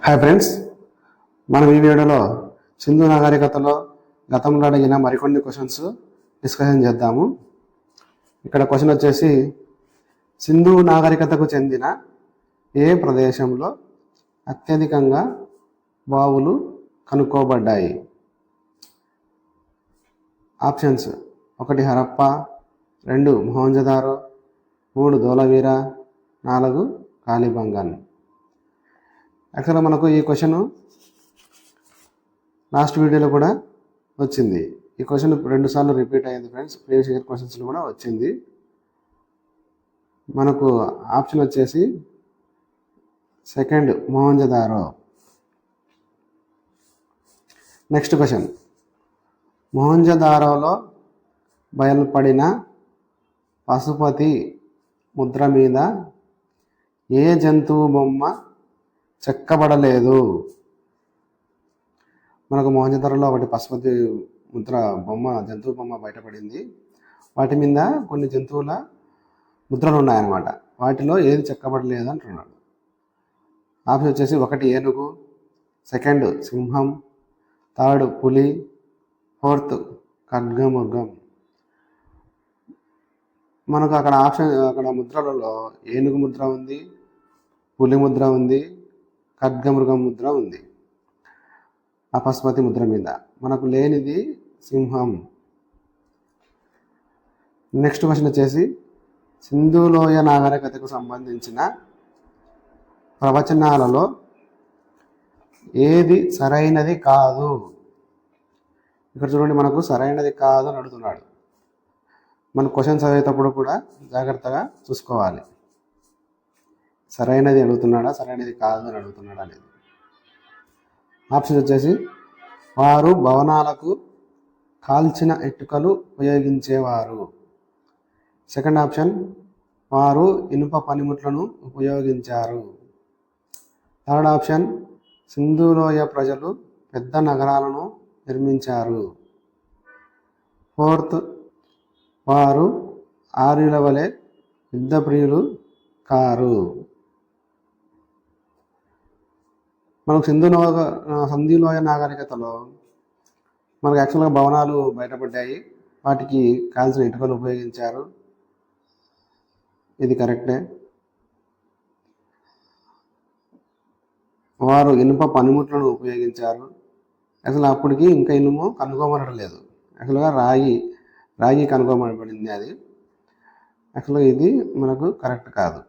Hi friends, మనం ఈ వీడియోలో సింధు నాగరికతలో గతంలో అడిగిన మరికొన్ని క్వశ్చన్స్ డిస్కషన్ చేద్దాము. ఇక్కడ క్వశ్చన్ వచ్చేసి, సింధు నాగరికతకు చెందిన ఏ ప్రదేశంలో అత్యధికంగా బావులు కనుక్కోబడ్డాయి? ఆప్షన్స్: 1 హరప్ప, 2 మొహంజదారో, 3 ధోలవీరా, 4 కాలిబంగన్. యాక్చువల్గా మనకు ఈ క్వశ్చన్ లాస్ట్ వీడియోలో కూడా వచ్చింది. ఈ క్వశ్చన్ 2 సార్లు రిపీట్ అయింది ఫ్రెండ్స్. ప్రీవియస్ ఇయర్ క్వశ్చన్స్లో కూడా వచ్చింది. మనకు ఆప్షన్ వచ్చేసి 2 మొహంజదారో. నెక్స్ట్ క్వశ్చన్, మొహంజదారోలో బయలుపడిన పశుపతి ముద్ర మీద ఏ జంతువు బొమ్మ చెక్కబడలేదు? మనకు మొహంజదారోలో ఒకటి పశుపతి ముద్ర బొమ్మ, జంతువు బొమ్మ బయటపడింది. వాటి మీద కొన్ని జంతువుల ముద్రలు ఉన్నాయన్నమాట. వాటిలో ఏది చెక్కబడలేదు అంటున్నాడు. ఆప్షన్ వచ్చేసి 1 ఏనుగు, 2 సింహం, 3 పులి, 4 ఖడ్గమృగం. మనకు అక్కడ ముద్రలలో ఏనుగు ముద్ర ఉంది, పులి ముద్ర ఉంది, ఖడ్గమృగం ముద్ర ఉంది. ఆ పశుపతి ముద్ర మీద మనకు లేనిది సింహం. నెక్స్ట్ క్వశ్చన్ వచ్చేసి, సింధులోయ నాగరికతకు సంబంధించిన ప్రవచనాలలో ఏది సరైనది కాదు? ఇక్కడ చూడండి, మనకు సరైనది కాదు అని అడుగుతున్నాడు. మన క్వశ్చన్ చదివేటప్పుడు కూడా జాగ్రత్తగా చూసుకోవాలి. సరైనది అడుగుతున్నాడా, సరైనది కాదు అని అడుగుతున్నాడా అనేది. ఆప్షన్ వచ్చేసి, వారు భవనాలకు కాల్చిన ఇటుకలు ఉపయోగించేవారు. సెకండ్ ఆప్షన్, వారు ఇనుప పనిముట్లను ఉపయోగించారు. థర్డ్ ఆప్షన్, సింధులోయ ప్రజలు పెద్ద నగరాలను నిర్మించారు. ఫోర్త్, వారు ఆర్యుల వలె యుద్ధప్రియులు కారు. మనకు సింధులోయ నాగరికతలో మనకు యాక్చువల్గా భవనాలు బయటపడ్డాయి. వాటికి కాల్చిన ఇటుకలు ఉపయోగించారు. ఇది కరెక్టే. వారు ఇనుప పనిముట్లను ఉపయోగించారు. అసలు అప్పటికి ఇంకా ఇనుము కనుగొనడం లేదు. యాక్చువల్గా రాగి కనుగొనబడింది. అది యాక్చువల్గా ఇది మనకు కరెక్ట్ కాదు.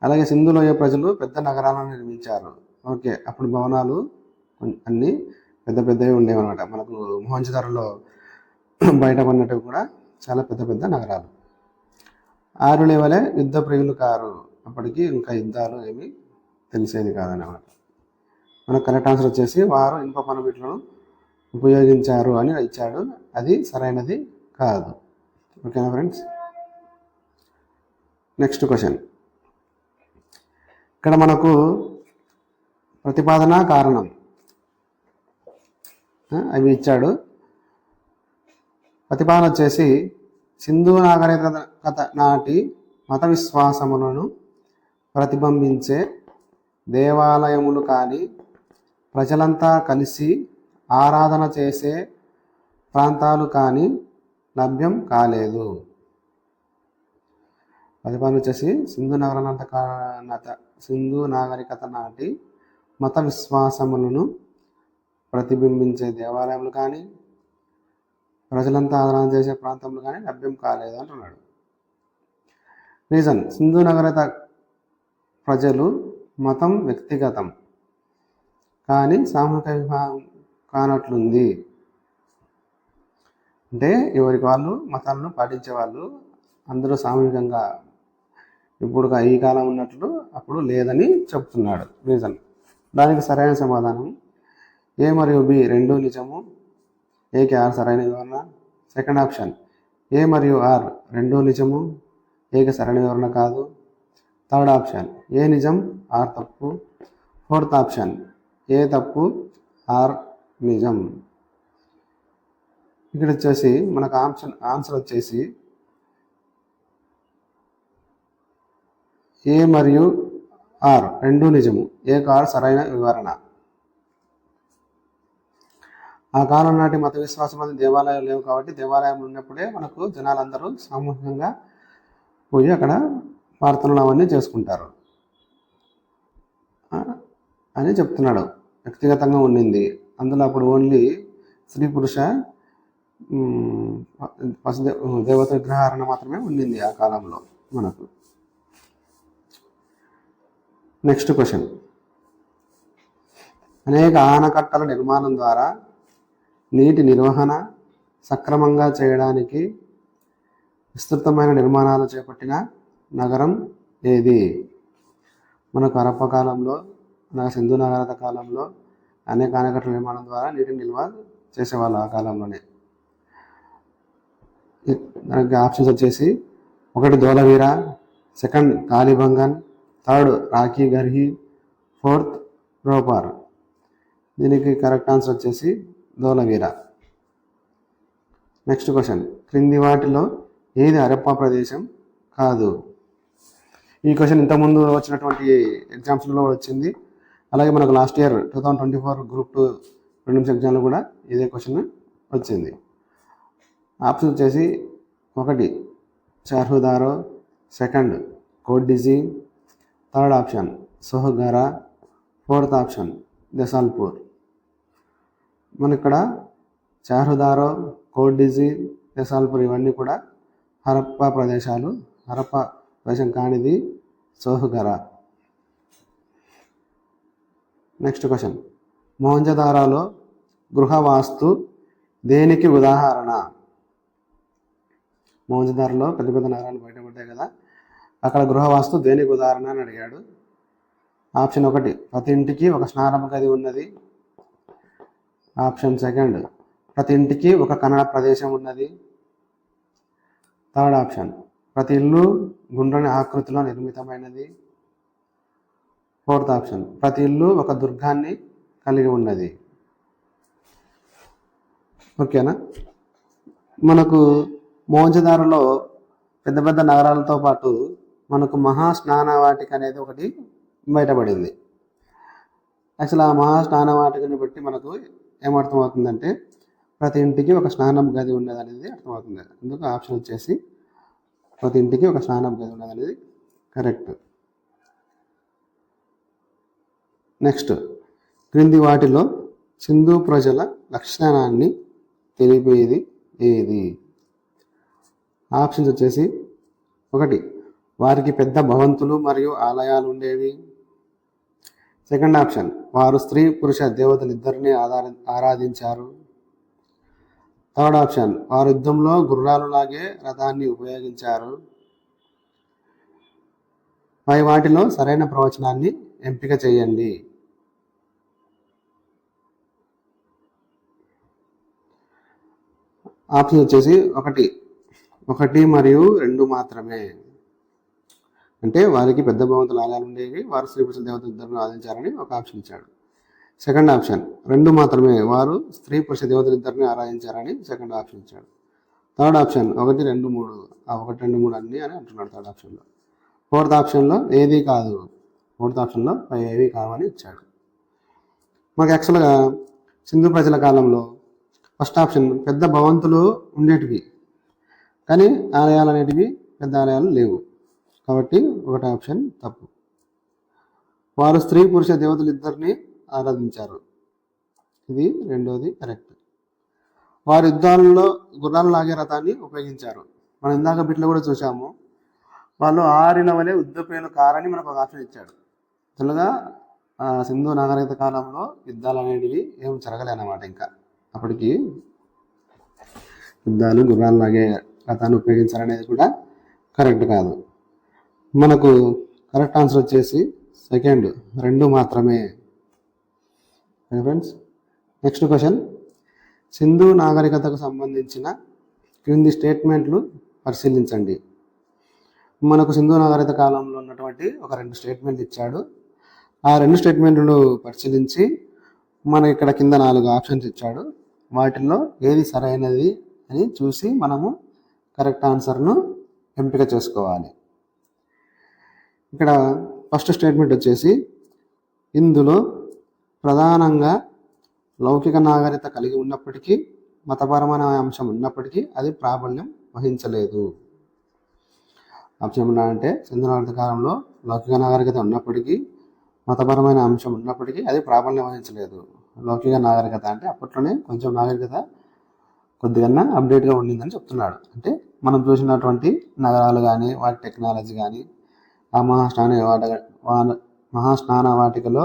అలాగే సింధులోయ ప్రజలు పెద్ద నగరాలను నిర్మించారు. ఓకే, అప్పుడు భవనాలు అన్నీ పెద్ద పెద్దవి ఉండేవన్నమాట. మనకు మొహంజదారోలో బయటపడినట్టు కూడా చాలా పెద్ద పెద్ద నగరాలు. ఆర్యుల వలె యుద్ధ ప్రియులు కారు. అప్పటికి ఇంకా యుద్ధాలు ఏమీ తెలిసేది కాదన్నమాట. మనకు కరెక్ట్ ఆన్సర్ వచ్చేసి, వారు ఇనుప పనిముట్లను ఉపయోగించారు అని ఇచ్చాడు. అది సరైనది కాదు. ఓకేనా ఫ్రెండ్స్? నెక్స్ట్ క్వశ్చన్, ఇక్కడ మనకు ప్రతిపాదన కారణం అవి ఇచ్చాడు. ప్రతిపాదన వచ్చేసి, సింధు నాగరికత నాటి మత విశ్వాసములను ప్రతిబింబించే దేవాలయములు కానీ, ప్రజలంతా కలిసి ఆరాధన చేసే ప్రాంతాలు కానీ లభ్యం కాలేదు. ప్రతిపాదన వచ్చేసి, సింధు నాగరికత నాటి మత విశ్వాసములను ప్రతిబింబించే దేవాలయములు కానీ, ప్రజలంతా ఆరాధన చేసే ప్రాంతంలో కానీ లభ్యం కాలేదు అంటున్నాడు. రీజన్, సింధు నాగరికత ప్రజలు మతం వ్యక్తిగతం కానీ సామూహిక వివాహం కానట్లుంది. అంటే ఎవరికి వాళ్ళు మతాలను పాటించేవాళ్ళు, అందరూ సామూహికంగా ఇప్పుడు ఈ కాలం ఉన్నట్లు అప్పుడు లేదని చెప్తున్నాడు. రీజన్, దానికి సరైన సమాధానం ఏ మరియు బి రెండూ నిజము. ఏకి ఆర్ సరైన వివరణ. సెకండ్ ఆప్షన్, ఏ మరియు ఆర్ రెండూ నిజము, ఏకి సరైన వివరణ కాదు. థర్డ్ ఆప్షన్, ఏ నిజం ఆర్ తప్పు. ఫోర్త్ ఆప్షన్, ఏ తప్పు ఆర్ నిజం. ఇక్కడ వచ్చేసి మనకు ఆన్సర్ వచ్చేసి ఏ మరియు ఆర్ రెండూ నిజము. ఏ కార్ సరైన వివరణ. ఆ కాలం నాటి మత విశ్వాసం అనేది దేవాలయాలు లేవు కాబట్టి దేవాలయం ఉన్నప్పుడే మనకు జనాలందరూ సామూహికంగా పోయి అక్కడ ప్రార్థనలు అవన్నీ చేసుకుంటారు అని చెప్తున్నాడు. వ్యక్తిగతంగా ఉండింది. అందులో అప్పుడు ఓన్లీ స్త్రీ పురుష దేవత విగ్రహారణ మాత్రమే ఉండింది ఆ కాలంలో మనకు. Next question. అనేక ఆనకట్టల నిర్మాణం ద్వారా నీటి నిర్వహణ సక్రమంగా చేయడానికి విస్తృతమైన నిర్మాణాలు చేపట్టిన నగరం ఏది? మనకు హరప్ప కాలంలో, సింధు నాగరికత కాలంలో అనేక ఆనకట్టల నిర్మాణం ద్వారా నీటిని నిల్వ చేసేవాళ్ళు ఆ కాలంలోనే. దానికి ఆప్షన్స్ వచ్చేసి 1 ధోలవీర, 2 కాళీబంగన్, 3 రాఖీ గర్హి, 4 రోపార్. దీనికి కరెక్ట్ ఆన్సర్ వచ్చేసి ధోలవీర. Next question. క్రింది వాటిలో ఏది హరప్పా ప్రదేశం కాదు? ఈ క్వశ్చన్ ఇంతకుముందు వచ్చినటువంటి ఎగ్జామ్స్లో వచ్చింది. అలాగే మనకు లాస్ట్ ఇయర్ 2024 గ్రూప్ 2 ప్రిలిమ్స్ ఎగ్జామ్లో కూడా ఇదే క్వశ్చన్ వచ్చింది. ఆప్షన్ వచ్చేసి 1 చార్హుదారో, 2 కోడ్డిజీ, 3rd option సోహగరా, 4th option Desalpur. మన ఇక్కడ చార్హుదారో, కోడ్డిజీ, దెసాల్పూర్ ఇవన్నీ కూడా హరప్పా ప్రదేశాలు. హరప్పా ప్రదేశం కానిది సోహగరా. Next question. మొహంజదారోలో గృహవాస్తు దేనికి ఉదాహరణ? మొహంజదారోలో పెద్ద పెద్ద నగరాలు బయటపడ్డాయి కదా, అక్కడ గృహవాస్తు దేనికి ఉదాహరణ అని అడిగాడు. ఆప్షన్ 1 ప్రతి ఇంటికి ఒక స్నానం గది ఉన్నది. ఆప్షన్ 2 ప్రతి ఇంటికి ఒక కన్నడ ప్రదేశం ఉన్నది. 3rd ఆప్షన్ ప్రతి ఇల్లు గుండ్రని ఆకృతిలో నిర్మితమైనది. 4th ఆప్షన్ ప్రతి ఇల్లు ఒక దుర్గాన్ని కలిగి ఉన్నది. ఓకేనా? మనకు మొహంజదారోలో పెద్ద పెద్ద నగరాలతో పాటు మనకు మహాస్నానవాటిక అనేది ఒకటి బయటపడింది. యాక్చువల్ ఆ మహాస్నానవాటికని బట్టి మనకు ఏమర్థమవుతుందంటే ప్రతి ఇంటికి ఒక స్నానం గది ఉన్నది అనేది అర్థమవుతుంది. అందుకు ఆప్షన్ వచ్చేసి ప్రతి ఇంటికి ఒక స్నానం గది ఉన్నది అనేది కరెక్ట్. నెక్స్ట్. క్రింది వాటిలో సింధు ప్రజల లక్షణాన్ని తెలిపేది ఏది? ఆప్షన్స్ వచ్చేసి 1 వారికి పెద్ద భవంతులు మరియు ఆలయాలు ఉండేవి. 2nd ఆప్షన్ వారు స్త్రీ పురుష దేవతలిద్దరినీ ఆరాధించారు. 3rd ఆప్షన్ వారు యుద్ధంలో గుర్రాలు లాగే రథాన్ని ఉపయోగించారు. పై వాటిలో సరైన ప్రవచనాన్ని ఎంపిక చేయండి. ఆప్షన్ వచ్చేసి 1 మరియు 2 మాత్రమే. అంటే వారికి పెద్ద భవంతుల ఆలయాలు ఉండేవి, వారు స్త్రీ పురుష దేవతలిద్దరిని ఆరాధించారని ఒక ఆప్షన్ ఇచ్చాడు. 2nd ఆప్షన్ 2 మాత్రమే, వారు స్త్రీ పురుష దేవతలిద్దరిని ఆరాధించారని 2nd ఆప్షన్ ఇచ్చాడు. 3rd ఆప్షన్ 1, 2, 3 1, 2, 3 అన్నీ అని అంటున్నాడు 3rd ఆప్షన్లో. 4th ఆప్షన్లో ఏది కాదు. 4th ఆప్షన్లో ఏవి కావని ఇచ్చాడు. మాకు యాక్చువల్గా సింధు ప్రజల కాలంలో ఫస్ట్ ఆప్షన్ పెద్ద భవంతులు ఉండేటివి, కానీ ఆలయాలు అనేటివి పెద్ద ఆలయాలు లేవు. కాబట్టి 1 ఆప్షన్ తప్పు. వారు స్త్రీ పురుష దేవతలిద్దరిని ఆరాధించారు, ఇది 2వది కరెక్ట్. వారు యుద్ధాలలో గుర్రాలు లాగే రథాన్ని ఉపయోగించారు. మనం ఇందాక బిట్లో కూడా చూసాము, వాళ్ళు ఆరిన వలె యుద్ధపేలు కారని మనకు ఒక ఆప్షన్ ఇచ్చాడు. తెలుగా సింధు నాగరికత కాలంలో యుద్ధాలు అనేటివి ఏం జరగలేనమాట. ఇంకా అప్పటికి యుద్ధాలు గుర్రాలు లాగే రథాన్ని ఉపయోగించారనేది కూడా కరెక్ట్ కాదు. మనకు కరెక్ట్ ఆన్సర్ వచ్చేసి 2 2 మాత్రమే. Friends, next question. సింధు నాగరికతకు సంబంధించిన క్రింది స్టేట్మెంట్లు పరిశీలించండి. మనకు సింధు నాగరికత కాలంలో ఉన్నటువంటి ఒక 2 స్టేట్మెంట్లు ఇచ్చాడు. ఆ 2 స్టేట్మెంట్లు పరిశీలించి మన ఇక్కడ కింద 4 ఆప్షన్స్ ఇచ్చాడు. వాటిల్లో ఏది సరైనది అని చూసి మనము కరెక్ట్ ఆన్సర్ను ఎంపిక చేసుకోవాలి. ఇక్కడ ఫస్ట్ స్టేట్మెంట్ వచ్చేసి ఇందులో ప్రధానంగా లౌకిక నాగరికత కలిగి ఉన్నప్పటికీ మతపరమైన అంశం ఉన్నప్పటికీ అది ప్రాబల్యం వహించలేదు. అంశం అంటే సింధు నాగరికత కాలంలో లౌకిక నాగరికత ఉన్నప్పటికీ మతపరమైన అంశం ఉన్నప్పటికీ అది ప్రాబల్యం వహించలేదు. లౌకిక నాగరికత అంటే అప్పట్లోనే కొంచెం నాగరికత కొద్దిగా అప్డేట్గా ఉండిందని చెప్తున్నాడు. అంటే మనం చూసినటువంటి నగరాలు కానీ వాటి టెక్నాలజీ కానీ ఆ మహాస్నాన వాటికలో